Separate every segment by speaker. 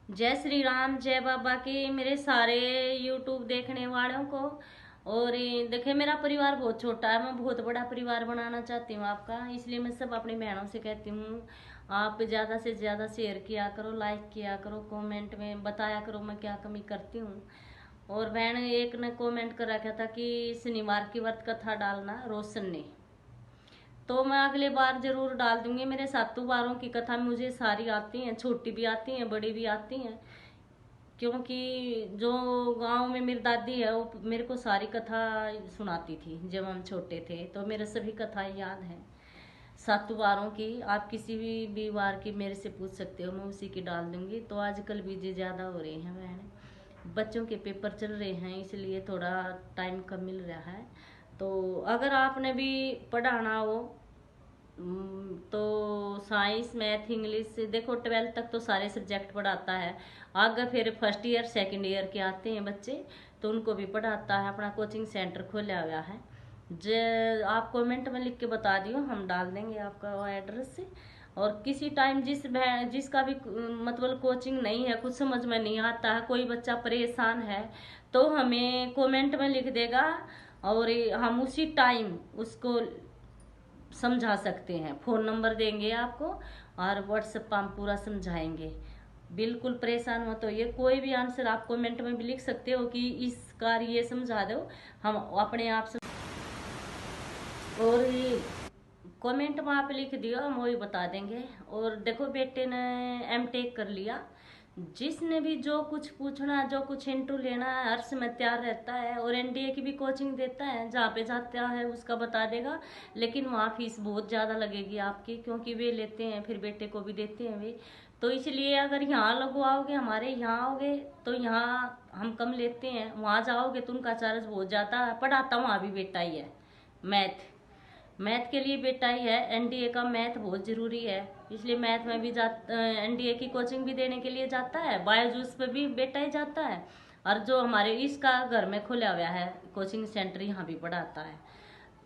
Speaker 1: जय श्री राम, जय बाबा की मेरे सारे यूट्यूब देखने वालों को। और देखिए, मेरा परिवार बहुत छोटा है, मैं बहुत बड़ा परिवार बनाना चाहती हूँ आपका। इसलिए मैं सब अपनी बहनों से कहती हूँ, आप ज़्यादा से ज़्यादा शेयर किया करो, लाइक किया करो, कमेंट में बताया करो मैं क्या कमी करती हूँ। और बहन एक ने कमेंट कर रखा था कि शनिवार की व्रत कथा डालना रोशन ने, तो मैं अगले बार जरूर डाल दूंगी। मेरे सातों बारों की कथा मुझे सारी आती हैं, छोटी भी आती हैं, बड़ी भी आती हैं। क्योंकि जो गांव में मेरी दादी है वो मेरे को सारी कथा सुनाती थी जब हम छोटे थे, तो मेरे सभी कथाएं याद हैं सातों बारों की। आप किसी भी बार की मेरे से पूछ सकते हो, मैं उसी की डाल दूंगी। तो आजकल बीजे ज़्यादा हो रहे हैं मैंने, बच्चों के पेपर चल रहे हैं इसलिए थोड़ा टाइम कम मिल रहा है। तो अगर आपने भी पढ़ाना हो तो साइंस मैथ इंग्लिश, देखो 12th तक तो सारे सब्जेक्ट पढ़ाता है। आगे फिर फर्स्ट ईयर सेकंड ईयर के आते हैं बच्चे, तो उनको भी पढ़ाता है। अपना कोचिंग सेंटर खोला हुआ है। जे आप कमेंट में लिख के बता दियो, हम डाल देंगे आपका वो एड्रेस से। और किसी टाइम जिसका भी मतलब कोचिंग नहीं है, कुछ समझ में नहीं आता है, कोई बच्चा परेशान है, तो हमें कमेंट में लिख देगा और हम उसी टाइम उसको समझा सकते हैं। फ़ोन नंबर देंगे आपको और व्हाट्सएप पर हम पूरा समझाएंगे। बिल्कुल परेशान हो तो ये कोई भी आंसर आप कमेंट में भी लिख सकते हो कि इस कार्य ये समझा दो, हम अपने आप से। और ये कमेंट में आप लिख दियो, हम वही बता देंगे। और देखो, बेटे ने एमटेक कर लिया। जिसने भी जो कुछ पूछना, जो कुछ इंटरव्यू लेना है, हर समय तैयार रहता है। और एनडीए की भी कोचिंग देता है, जहाँ पे जाता है उसका बता देगा। लेकिन वहाँ फीस बहुत ज़्यादा लगेगी आपकी, क्योंकि वे लेते हैं फिर बेटे को भी देते हैं वे। तो इसलिए अगर यहाँ लगवाओगे, हमारे यहाँ आओगे, तो यहाँ हम कम लेते हैं। वहाँ जाओगे तो उनका चार्ज बहुत ज़्यादा है। पढ़ाता वहाँ भी बेटा ही है, मैथ मैथ के लिए बेटा ही है। एनडीए का मैथ बहुत जरूरी है, इसलिए मैथ में भी एनडीए की कोचिंग भी देने के लिए जाता है। बायोजूस पे भी बेटा ही जाता है। और जो हमारे इसका घर में खुला हुआ है कोचिंग सेंटर, यहाँ भी पढ़ाता है।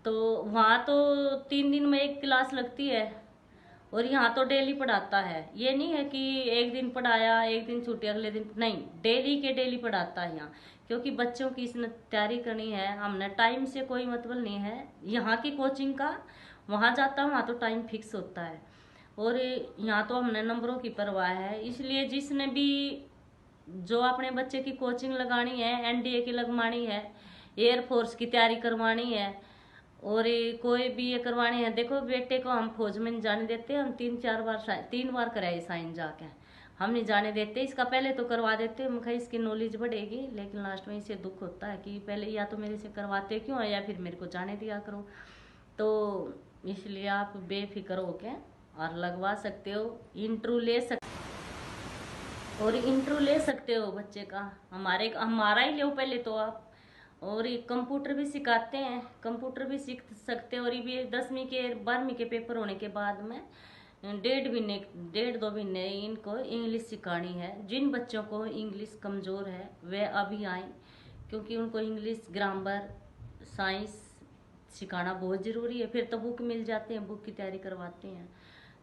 Speaker 1: तो वहाँ तो 3 दिन में एक क्लास लगती है, और यहाँ तो डेली पढ़ाता है। ये नहीं है कि एक दिन पढ़ाया एक दिन छुट्टी अगले दिन, नहीं, डेली के डेली पढ़ाता है यहाँ। क्योंकि बच्चों की इसने तैयारी करनी है, हमने टाइम से कोई मतलब नहीं है यहाँ की कोचिंग का। वहाँ जाता हूँ, वहाँ तो टाइम फिक्स होता है। और यहाँ तो हमने नंबरों की परवाह है। इसलिए जिसने भी जो अपने बच्चे की कोचिंग लगानी है, एनडीए की लगवानी है, एयरफोर्स की तैयारी करवानी है, और ये कोई भी ये करवानी है। देखो, बेटे को हम फौज में नहीं जाने देते। हम 3 बार कराए साइन जाके, हम नहीं जाने देते। इसका पहले तो करवा देते, हम कहीं इसकी नॉलेज बढ़ेगी। लेकिन लास्ट में इसे दुख होता है कि पहले या तो मेरे से करवाते क्यों, या फिर मेरे को जाने दिया करो। तो इसलिए आप बेफिक्र होके और लगवा सकते हो, इंटरव्यू ले सकते और इंटरव्यू ले सकते हो बच्चे का। हमारा ही लो पहले तो आप। और ये कंप्यूटर भी सिखाते हैं, कंप्यूटर भी सीख सकते हो। और ये भी 10वीं के 12वीं के पेपर होने के बाद में 1.5 2 महीने इनको इंग्लिश सिखानी है। जिन बच्चों को इंग्लिश कमज़ोर है वे अभी आए, क्योंकि उनको इंग्लिश ग्रामर साइंस सिखाना बहुत ज़रूरी है। फिर तो बुक मिल जाते हैं, बुक की तैयारी करवाते हैं।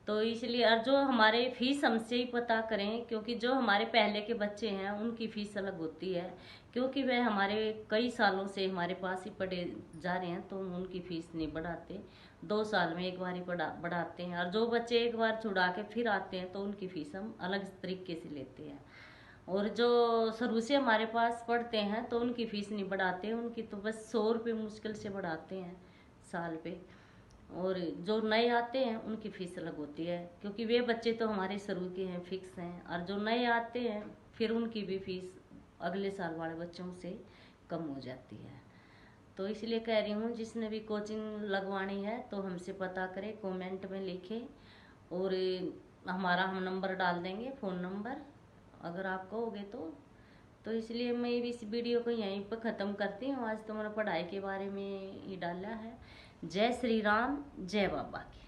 Speaker 1: तो इसलिए, और जो हमारे फीस हमसे ही पता करें, क्योंकि जो हमारे पहले के बच्चे हैं उनकी फीस अलग होती है। क्योंकि वह हमारे कई सालों से हमारे पास ही पढ़े जा रहे हैं, तो हम उनकी फीस नहीं बढ़ाते। 2 साल में एक बार ही बढ़ाते हैं। और जो बच्चे एक बार छुड़ा के फिर आते हैं तो उनकी फीस हम अलग तरीके से लेते हैं। और जो शुरू से हमारे पास पढ़ते हैं तो उनकी फीस नहीं बढ़ाते, उनकी तो बस 100 रुपये मुश्किल से बढ़ाते हैं साल पे। और जो नए आते हैं उनकी फीस अलग होती है, क्योंकि वे बच्चे तो हमारे शुरू के हैं, फिक्स हैं। और जो नए आते हैं फिर उनकी भी फीस अगले साल वाले बच्चों से कम हो जाती है। तो इसलिए कह रही हूँ, जिसने भी कोचिंग लगवानी है तो हमसे पता करें, कमेंट में लिखें। और हमारा हम नंबर डाल देंगे, फ़ोन नंबर, अगर आप कहोगे तो इसलिए मैं इस वीडियो को यहीं पर ख़त्म करती हूँ। आज तो मैंने पढ़ाई के बारे में ही डाला है। जय श्री राम, जय बाबा की।